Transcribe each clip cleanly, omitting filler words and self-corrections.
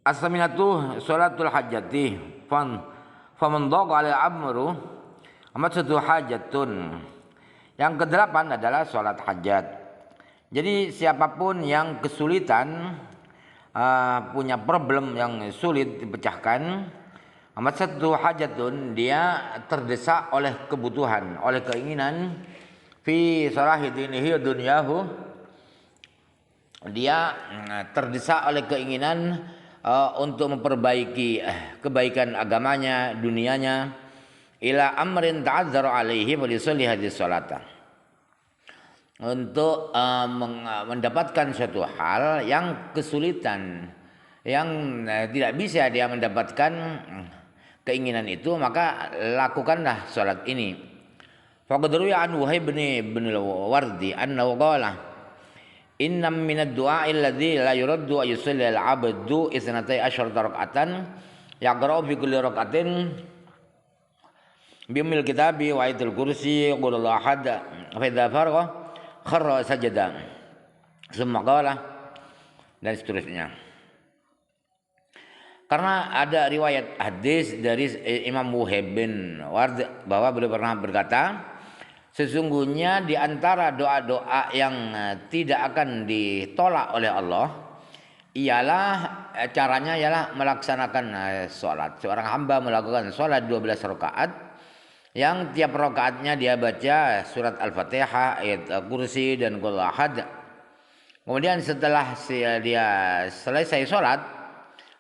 As-saminatu sholatul hajati faman dhaqa ala amru amat satu hajatun. Yang kedelapan adalah sholat hajat. Jadi siapapun yang kesulitan, punya problem yang sulit dipecahkan, amat satu hajatun, dia terdesak oleh kebutuhan, oleh keinginan, fi salahi dinihi dunyahu, dia terdesak oleh keinginan untuk memperbaiki kebaikan agamanya, dunianya, ila amrin ta'azzara alaihi wa yusalli hadhihi sholata, untuk mendapatkan suatu hal yang kesulitan, yang tidak bisa dia mendapatkan keinginan itu, maka lakukanlah sholat ini. Faqad ruwiya an Wahib bin al-Wardi annahu qala inna minad du'a alladhi la yuraddu ayusalli al-'abdu isnatai asyarata rak'atan yaqra'u fi kulli rak'atin bimil kitabi wa ayatul kursi qul Allahu ahad fa idza faragha kharra sajada summa qala, dan seterusnya. Karena ada riwayat hadis dari Imam Wahib bin Ward bahwa beliau pernah berkata, sesungguhnya di antara doa-doa yang tidak akan ditolak oleh Allah ialah caranya ialah melaksanakan sholat. Seorang hamba melakukan sholat 12 rakaat yang tiap rakaatnya dia baca surat Al-Fatihah, ayat kursi dan Qul Ahad. Kemudian setelah dia selesai sholat,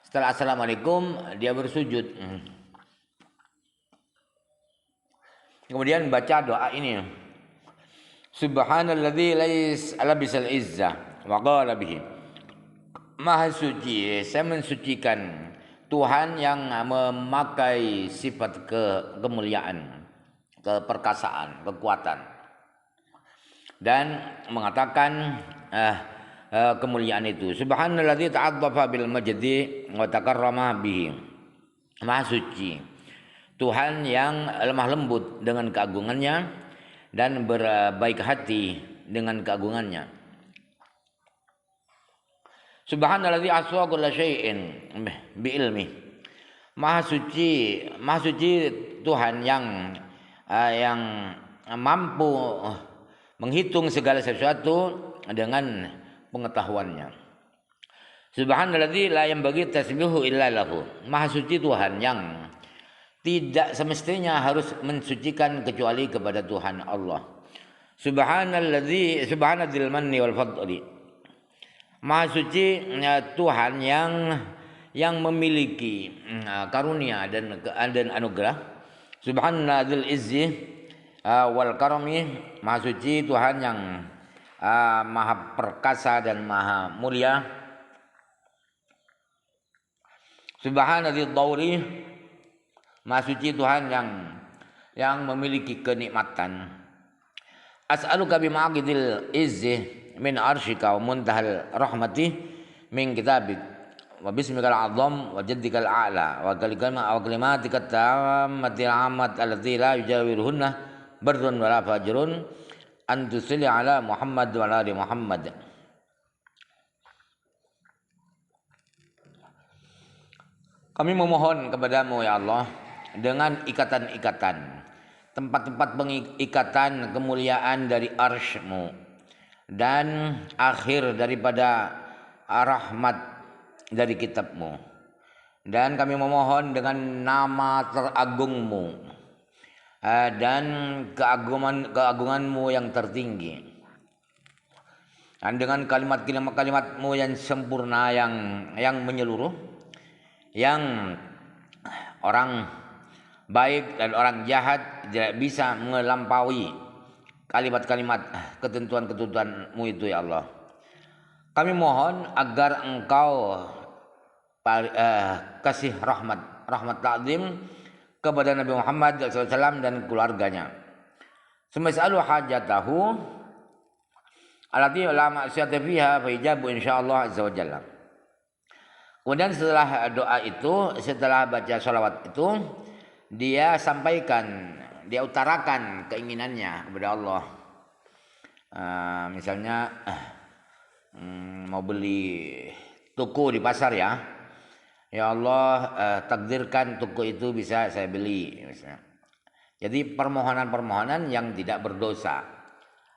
setelah assalamualaikum dia bersujud. Kemudian baca doa ini. Subhanalladzi laisa bisal izzah wa qala bihi. Maha suci, saya mensucikan Tuhan yang memakai sifat kemuliaan, keperkasaan, kekuatan, dan mengatakan kemuliaan itu. Subhanalladzi ta'addafa bil majdi wa takarrama bihi. Maha suci Tuhan yang lemah lembut dengan keagungannya dan berbaik hati dengan keagungannya. Subhanalladzi aswa kulla syai'in bi ilmi. Maha suci Tuhan yang mampu menghitung segala sesuatu dengan pengetahuannya. Subhanalladzi la yanbaghi tasbihu illa lahu. Maha suci Tuhan yang tidak semestinya harus mensucikan kecuali kepada Tuhan Allah. Subhanadzil manni wal fadli. Maha suci Tuhan yang memiliki karunia dan anugerah. Subhanadzil izzi wal karami. Maha suci Tuhan yang maha perkasa dan maha mulia. Subhanadzil dawri. Maha suci Tuhan yang memiliki kenikmatan. As'aluka bima'aqidil izzi min arsyika wa muntahal rahmati min kitabik wa bismikal azam wa jaddikal a'la wa kalimatika tammatil amat allati la yujawiruhunna bardun wala fajrun an tusalli ala Muhammad wa ala ali Muhammad. Kami memohon kepadamu ya Allah dengan ikatan-ikatan, tempat-tempat pengikatan kemuliaan dari arsy-Mu dan akhir daripada rahmat dari kitab-Mu. Dan kami memohon dengan nama teragung-Mu dan keagungan-Mu yang tertinggi, dan dengan kalimat-kalimat-Mu yang sempurna, yang menyeluruh, yang orang baik dan orang jahat tidak bisa melampaui kalimat-kalimat ketentuan-ketentuan-Mu itu ya Allah. Kami mohon agar Engkau kasih rahmat ta'zim kepada Nabi Muhammad SAW dan keluarganya. Semisal hajatahu alati la ma'siyata fiha fa ijabu insyaallah azza wa jalla. Kemudian setelah doa itu, setelah baca sholawat itu, dia sampaikan, dia utarakan keinginannya kepada Allah. Misalnya mau beli tuku di pasar ya. Ya Allah, takdirkan tuku itu bisa saya beli misalnya. Jadi permohonan-permohonan yang tidak berdosa.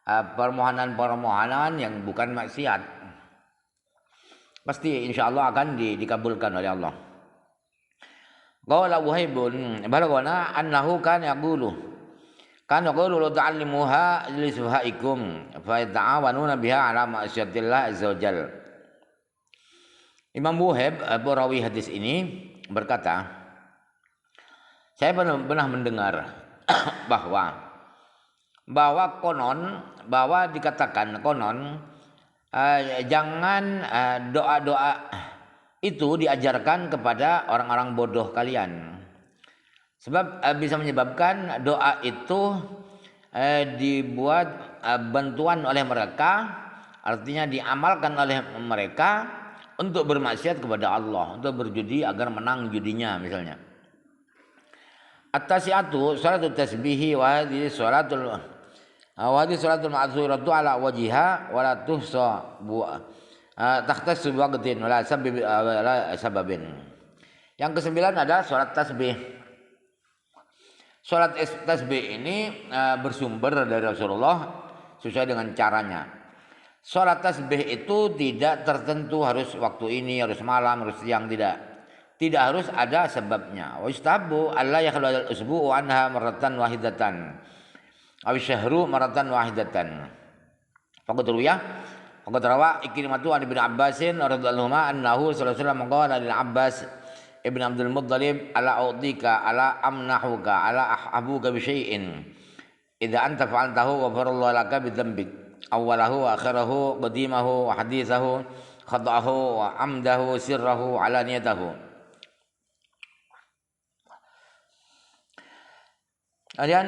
Permohonan-permohonan yang bukan maksiat. Pasti insya Allah akan dikabulkan oleh Allah. Qala Wuhaibun balagana annahu kana yaqulu la ta'allimuha li suhaikum fa ta'awanuna biha ala ma'siyatillah azza wajal. Imam Wuhaib perawi hadis ini berkata, saya pernah mendengar bahwa dikatakan konon jangan doa-doa itu diajarkan kepada orang-orang bodoh kalian. Sebab bisa menyebabkan doa itu dibuat bantuan oleh mereka, artinya diamalkan oleh mereka untuk bermaksiat kepada Allah, untuk berjudi agar menang judinya misalnya. At-tasi'atu salatul tasbihi wa hadhihi salatul ma'dzuratu ala wajhiha wa la tuhsa takhtassu bi waqtin wala sababin. Yang kesembilan adalah salat tasbih. Salat tasbih ini bersumber dari Rasulullah sesuai dengan caranya. Salat tasbih itu tidak tertentu harus waktu ini, harus malam, harus siang, tidak. Tidak harus ada sebabnya. Wa istahabu alla yakhlu al-usbu'u anha marratan wahidatan. Aw syahru marratan wahidatan. Faqad rawa Ikrimatu an Ibnu Abbasin radhiyallahu anhu sallallahu alaihi wasallam qala lil Abbas Ibn Abdul Muttalib ala a'tika ala amnahuka ala ahbuka bi syai'in idza anta fa'altahu ghafarallahu laka bi dhanbik awwalahu wa akhirahu qadimahu wa hadithahu khata'ahu wa amdahu sirrahu alaniyatahu. Kemudian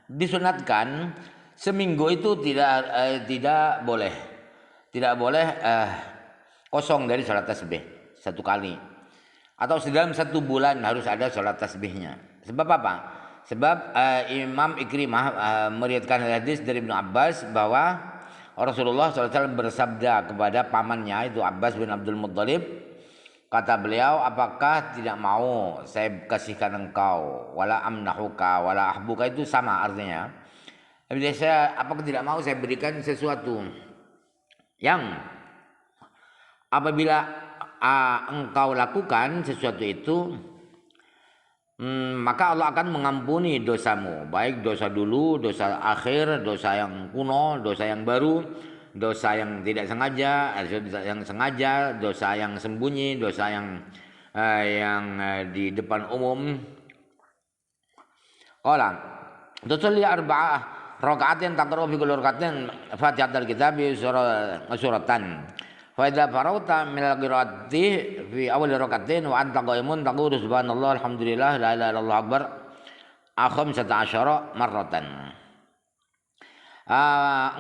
disunatkan seminggu itu tidak boleh kosong dari salat tasbih satu kali, atau dalam satu bulan harus ada salat tasbihnya. Sebab apa? Sebab Imam Ikrimah meriwayatkan hadis dari Ibnu Abbas bahwa Rasulullah SAW bersabda kepada pamannya itu Abbas bin Abdul Muttalib, kata beliau, apakah tidak mau saya kasihkan engkau, wala amnahuka wala ahbuka, itu sama artinya. Tapi saya apakah tidak mau saya berikan sesuatu yang apabila engkau lakukan sesuatu itu, maka Allah akan mengampuni dosamu, baik dosa dulu, dosa akhir, dosa yang kuno, dosa yang baru, dosa yang tidak sengaja, dosa yang sengaja, dosa yang sembunyi, dosa yang di depan umum. Qala tusalli arba'ah raka'atin taqra'u fi kulli raka'atin Fatihatul Kitab suratan. Fa idza farauta min al-qira'ati fi awal raka'atin wa anta qa'imun taqulu subhanallah alhamdulillah la ilaha illallah akbar khamsata asyara marratan.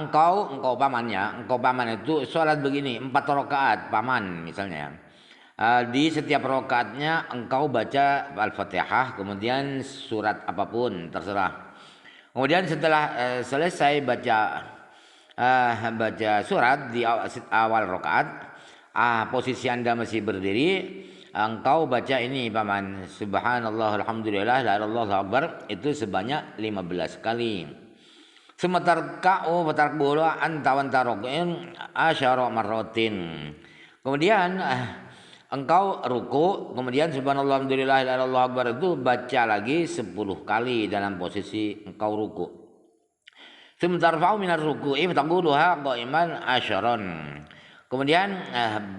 Engkau paman itu sholat begini 4 rakaat paman misalnya. Di setiap rakaatnya engkau baca Al-Fatihah, kemudian surat apapun terserah. Kemudian setelah selesai baca surat di awal rakaat, posisi Anda masih berdiri, engkau baca ini paman, subhanallah alhamdulillah la ilaha illallah akbar, itu sebanyak 15 kali. Semetar ka'u fatarkbulu antawan tarokin asyara marrotin. Kemudian engkau ruku, kemudian subhanallah alhamdulillah la ilaha illallah akbar itu baca lagi 10 kali dalam posisi engkau ruku. Semetar fa'u minar ruku'i fataquluha qa'iman asyaron. Kemudian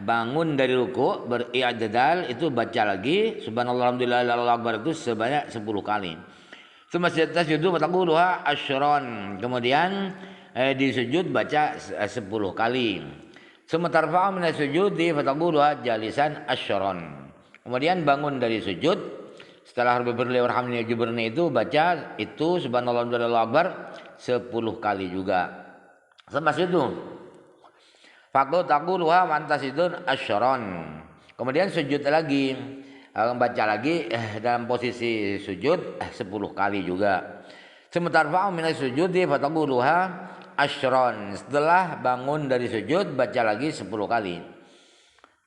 bangun dari ruku, beri'tidal, itu baca lagi subhanallah alhamdulillah la ilaha illallah akbar itu sebanyak 10 kali. Semasa tasjudu fataquluha asyron. Kemudian di sujud baca 10 kali. Sementara fa'am min sujudi fataquluha jalisan asyron. Kemudian bangun dari sujud, setelah berbirli warhamni jubrni itu baca itu subhanallah walhamdulillah akbar 10 kali juga. Semasa itu fataquluha wa antasidun asyron. Kemudian sujud lagi, baca lagi dalam posisi sujud 10 kali juga. Sementara fa'u min sujudi fataquluha asyron. Setelah bangun dari sujud baca lagi 10 kali.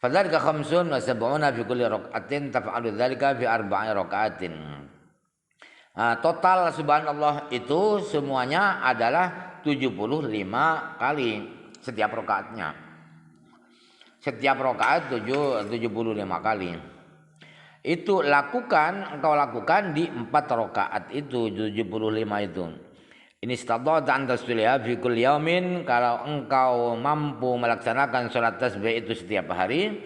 Fadzalika khamsun wa sab'una fi kulli raka'atin taf'alu dzalika fi arba'i raka'atin. Total subhanallah itu semuanya adalah 75 kali setiap rakaatnya. Setiap rakaat 75 kali. Itu engkau lakukan di 4 rakaat itu 75 itu. Ini istada'ta an tasbiha fi kulli yaumin, kalau engkau mampu melaksanakan salat tasbih itu setiap hari,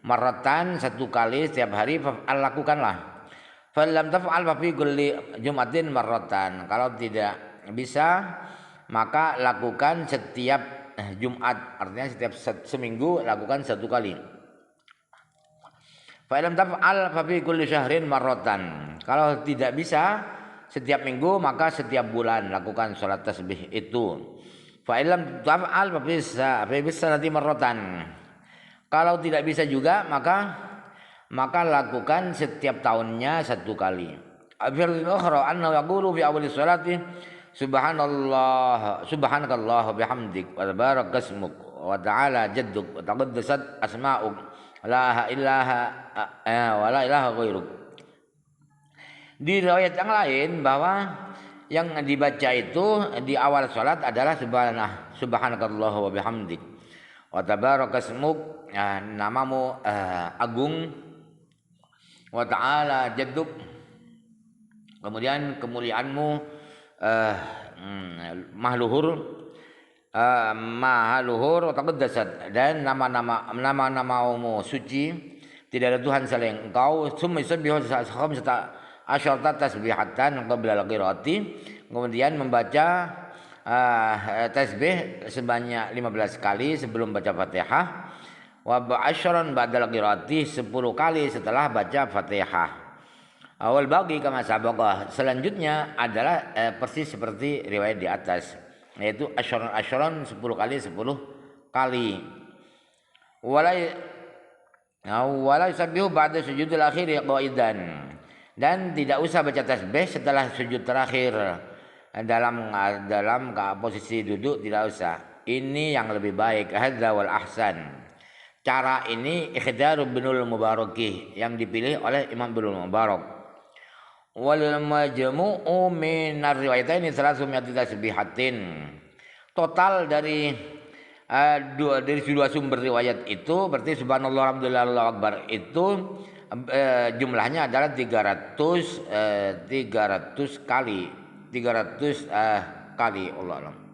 marratan 1 kali setiap hari, fa'al lakukanlah. Fa lam taf'al fa fi kulli jum'atin marratan. Kalau tidak bisa maka lakukan setiap Jumat, artinya setiap seminggu lakukan 1 kali. Fa lam taf'al fa fi kulli syahrin marratan. Kalau tidak bisa setiap minggu maka setiap bulan lakukan salat tasbih itu. Fa illam taf'al fa bisa nanti marratan. Kalau tidak bisa juga maka lakukan setiap tahunnya 1 kali. Fil ukhra annahu yaqulu fi awwal sholati subhanakallah bihamdik wa tabaraka ismuk wa ta'ala jadduk wa taqaddasat asma'uk la ilaha ghairuk. Di riwayat yang lain bahwa yang dibaca itu di awal salat adalah subhanakallah wa bihamdik wa tabaraka ismuk, namamu agung, wa ta'ala jadduk, kemudian kemuliaanmu mahluhur wa taqaddasat, dan nama-namamu suci, tidak ada Tuhan selain engkau. Summa yusabbihu asyarta tasbihatan qabla al-qiraati, kemudian membaca tasbih sebanyak 15 kali sebelum baca Fatihah, wa ba'asyran ba'dal qiraati, 10 kali setelah baca Fatihah. Awal bagi kama sabaqah, selanjutnya adalah persis seperti riwayat di atas, yaitu asyran 10 kali 10 kali. Wala yusabbihu ba'da sujudil akhir qaidan, dan tidak usah baca tasbih setelah sujud terakhir dalam posisi duduk, tidak usah. Ini yang lebih baik, hadza wal ahsan. Cara ini ikhtiar Ibnul Mubarakih, yang dipilih oleh Imam Ibnul Mubarak. Wal majmu'u min ar-riwayataini 300 tasbihatin. Total dari dua sumber riwayat itu berarti subhanallah alhamdulillah Allahu akbar itu jumlahnya adalah 300 kali Allah alam.